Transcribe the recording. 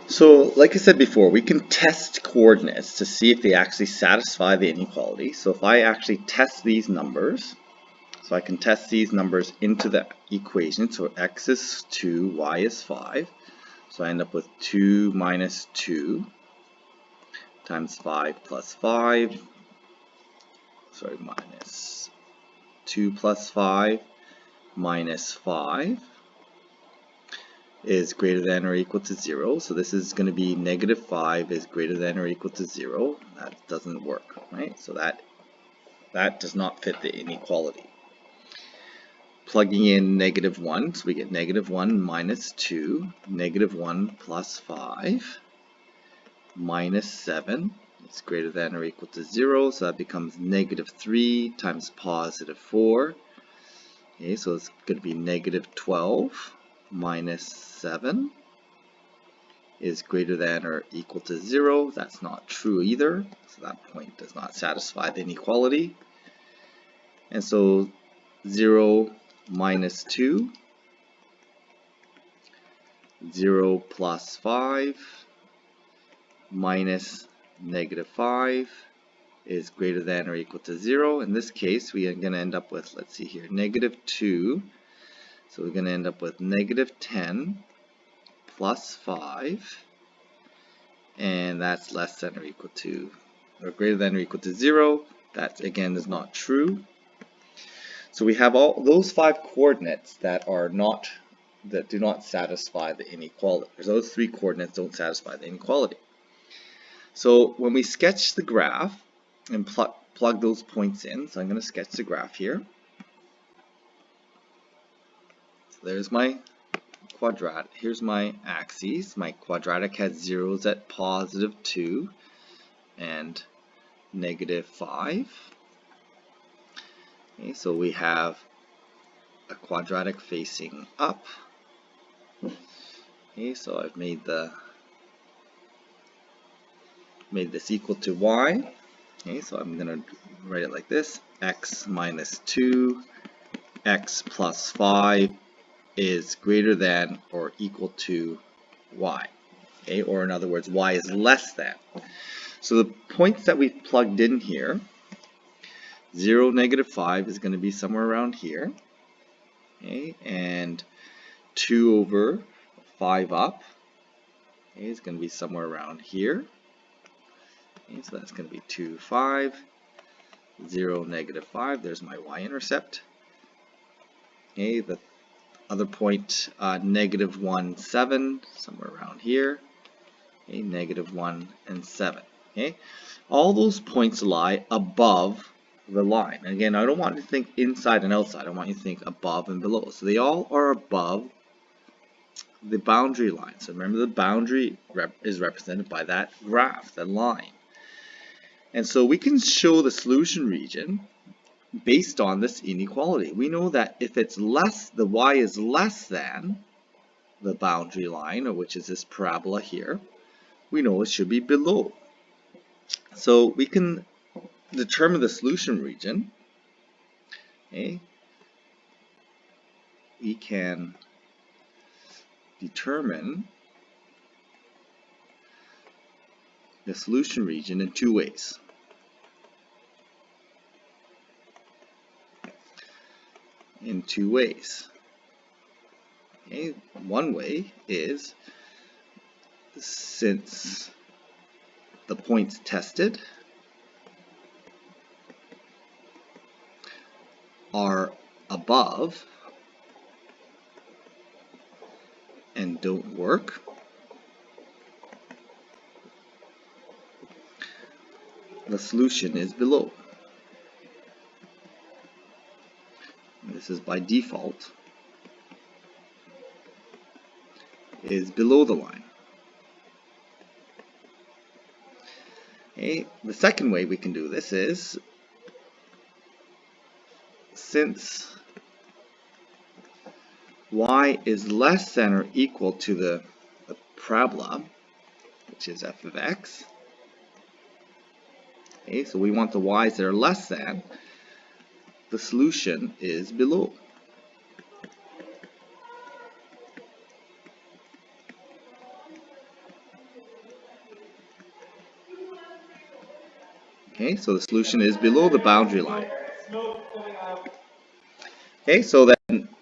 So, like I said before, we can test coordinates to see if they actually satisfy the inequality. So if I actually test these numbers, so I can test these numbers into the equation. So x is 2, y is 5. So I end up with 2 minus 2 times 5 plus 5. Sorry, minus 2 plus 5 minus 5 is greater than or equal to 0. So this is going to be negative 5 is greater than or equal to 0. That doesn't work, right? So that does not fit the inequality. Plugging in negative 1, so we get negative 1 minus 2, negative 1 plus 5, minus 7 is greater than or equal to 0. So that becomes negative 3 times positive 4. Okay, so it's going to be negative 12 minus 7 is greater than or equal to 0. That's not true either. So that point does not satisfy the inequality. And so 0 minus 2, 0 plus 5, minus negative 5 is greater than or equal to 0. In this case, we are going to end up with, let's see here, negative 2. So we're going to end up with negative 10 plus 5. And that's less than or equal to, or greater than or equal to 0. That again is not true. So we have all those 5 coordinates that do not satisfy the inequality. Those 3 coordinates don't satisfy the inequality. So when we sketch the graph and plug those points in, so I'm going to sketch the graph here. So there's my quadratic. Here's my axes. My quadratic has zeros at positive 2 and negative 5. Okay, so we have a quadratic facing up. Okay, so I've made this equal to y. Okay, so I'm going to write it like this: x minus 2, x plus 5 is greater than or equal to y. Okay, or in other words, y is less than. So the points that we've plugged in here, 0, negative 5 is going to be somewhere around here. Okay, and 2 over 5 up, okay, is going to be somewhere around here. Okay, so that's going to be 2, 5, 0, negative 5. There's my y-intercept. Okay, the other point, negative 1, 7, somewhere around here. Okay, negative 1 and 7. Okay, all those points lie above the line. Again, I don't want you to think inside and outside. I want you to think above and below. So they all are above the boundary line. So remember, the boundary is represented by that graph, that line. And so we can show the solution region based on this inequality. We know that if it's less, the y is less than the boundary line, or which is this parabola here, we know it should be below. So we can determine the solution region. Okay. We can determine the solution region in 2 ways. Okay. One way is, since the points tested are above and don't work, the solution is below. This is by default, is below the line. Okay. The second way we can do this is, since y is less than or equal to the parabola, which is f of x. Okay, so we want the y's that are less than. The solution is below. Okay, so the solution is below the boundary line. Okay, so then